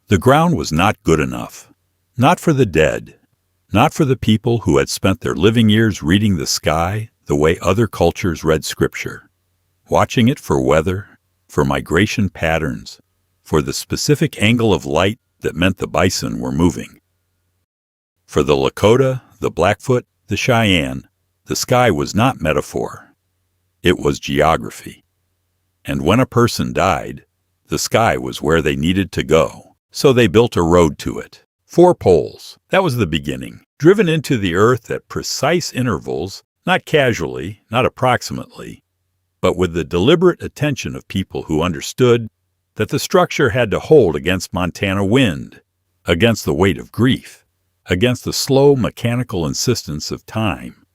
The ground was not good enough. Not for the dead. Not for the people who had spent their living years reading the sky the way other cultures read scripture, watching it for weather, for migration patterns, for the specific angle of light that meant the bison were moving. For the Lakota, the Blackfoot, the Cheyenne, the sky was not metaphor. It was geography. And when a person died, the sky was where they needed to go. So they built a road to it. 4 poles. That was the beginning. Driven into the earth at precise intervals, not casually, not approximately, but with the deliberate attention of people who understood that the structure had to hold against Montana wind, against the weight of grief, against the slow mechanical insistence of time.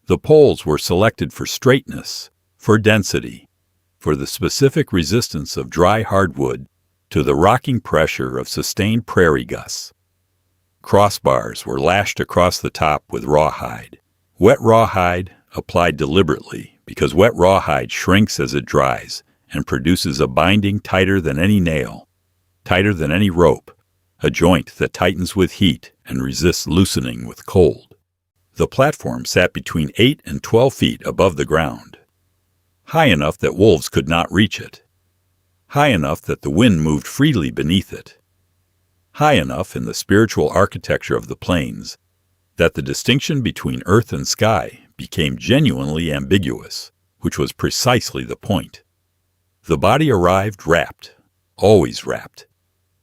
The poles were selected for straightness, for density, for the specific resistance of dry hardwood to the rocking pressure of sustained prairie gusts. Crossbars were lashed across the top with rawhide. Wet rawhide applied deliberately because wet rawhide shrinks as it dries and produces a binding tighter than any nail, tighter than any rope, a joint that tightens with heat and resists loosening with cold. The platform sat between 8 and 12 feet above the ground, high enough that wolves could not reach it, high enough that the wind moved freely beneath it, high enough in the spiritual architecture of the plains that the distinction between earth and sky became genuinely ambiguous, which was precisely the point. The body arrived wrapped, always wrapped.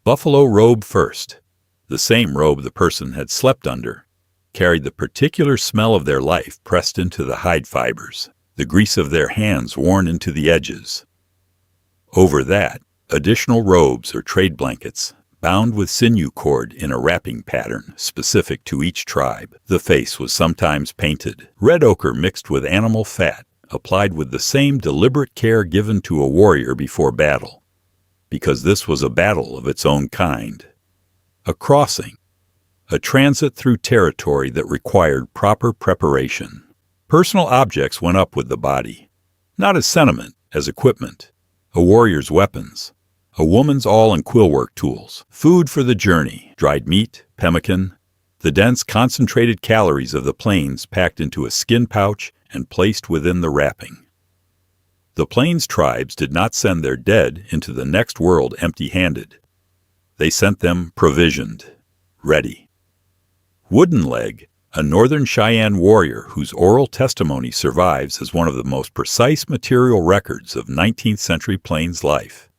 Buffalo robe first, the same robe the person had slept under, carried the particular smell of their life pressed into the hide fibers, the grease of their hands worn into the edges. Over that, additional robes or trade blankets, bound with sinew cord in a wrapping pattern specific to each tribe. The face was sometimes painted, red ochre mixed with animal fat, applied with the same deliberate care given to a warrior before battle, because this was a battle of its own kind. A crossing, a transit through territory that required proper preparation. Personal objects went up with the body, not as sentiment, as equipment. A warrior's weapons, a woman's awl and quillwork tools, food for the journey, dried meat, pemmican, the dense concentrated calories of the plains packed into a skin pouch and placed within the wrapping. The plains tribes did not send their dead into the next world empty-handed. They sent them provisioned, ready. Wooden Leg, a northern Cheyenne warrior whose oral testimony survives as one of the most precise material records of 19th century plains life,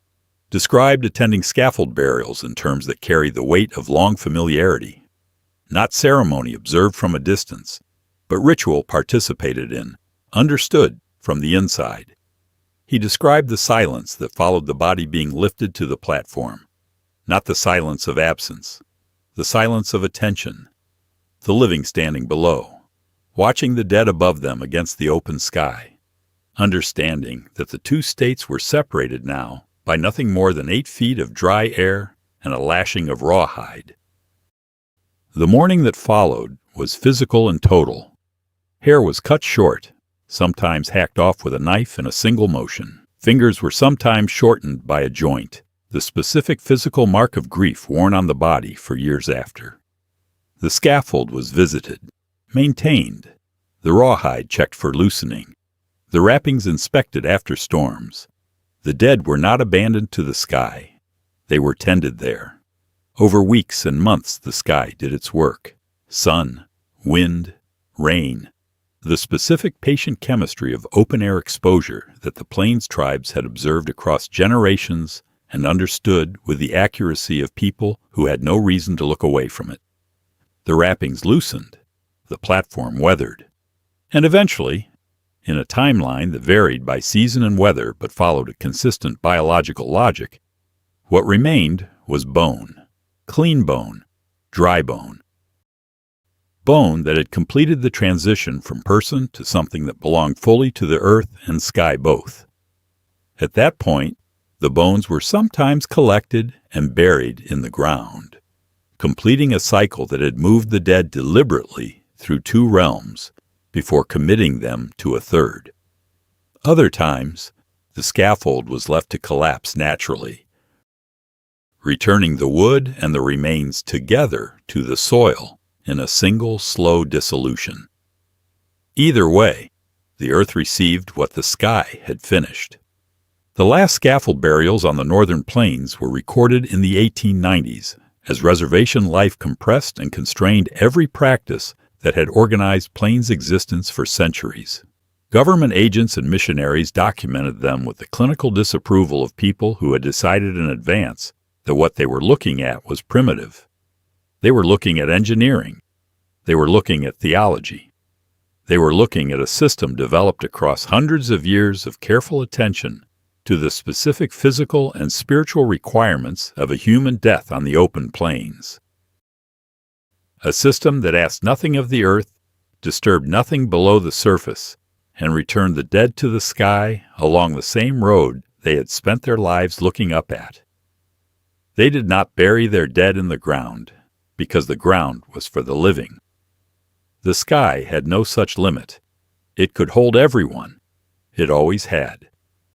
described attending scaffold burials in terms that carry the weight of long familiarity, not ceremony observed from a distance, but ritual participated in, understood from the inside. He described the silence that followed the body being lifted to the platform, not the silence of absence, the silence of attention, the living standing below, watching the dead above them against the open sky, understanding that the two states were separated now by nothing more than 8 feet of dry air and a lashing of rawhide. The morning that followed was physical and total. Hair was cut short, sometimes hacked off with a knife in a single motion. Fingers were sometimes shortened by a joint, the specific physical mark of grief worn on the body for years after. The scaffold was visited, maintained, the rawhide checked for loosening, the wrappings inspected after storms. The dead were not abandoned to the sky. They were tended there. Over weeks and months the sky did its work. Sun, wind, rain, the specific patient chemistry of open-air exposure that the plains tribes had observed across generations and understood with the accuracy of people who had no reason to look away from it. The wrappings loosened, the platform weathered, and eventually, in a timeline that varied by season and weather but followed a consistent biological logic, what remained was bone, clean bone, dry bone. Bone that had completed the transition from person to something that belonged fully to the earth and sky both. At that point, the bones were sometimes collected and buried in the ground, completing a cycle that had moved the dead deliberately through 2 realms before committing them to a third. Other times, the scaffold was left to collapse naturally, returning the wood and the remains together to the soil in a single slow dissolution. Either way, the earth received what the sky had finished. The last scaffold burials on the northern plains were recorded in the 1890s, as reservation life compressed and constrained every practice that had organized plains existence for centuries. Government agents and missionaries documented them with the clinical disapproval of people who had decided in advance that what they were looking at was primitive. They were looking at engineering. They were looking at theology. They were looking at a system developed across hundreds of years of careful attention to the specific physical and spiritual requirements of a human death on the open plains. A system that asked nothing of the earth, disturbed nothing below the surface, and returned the dead to the sky along the same road they had spent their lives looking up at. They did not bury their dead in the ground, because the ground was for the living. The sky had no such limit. It could hold everyone. It always had.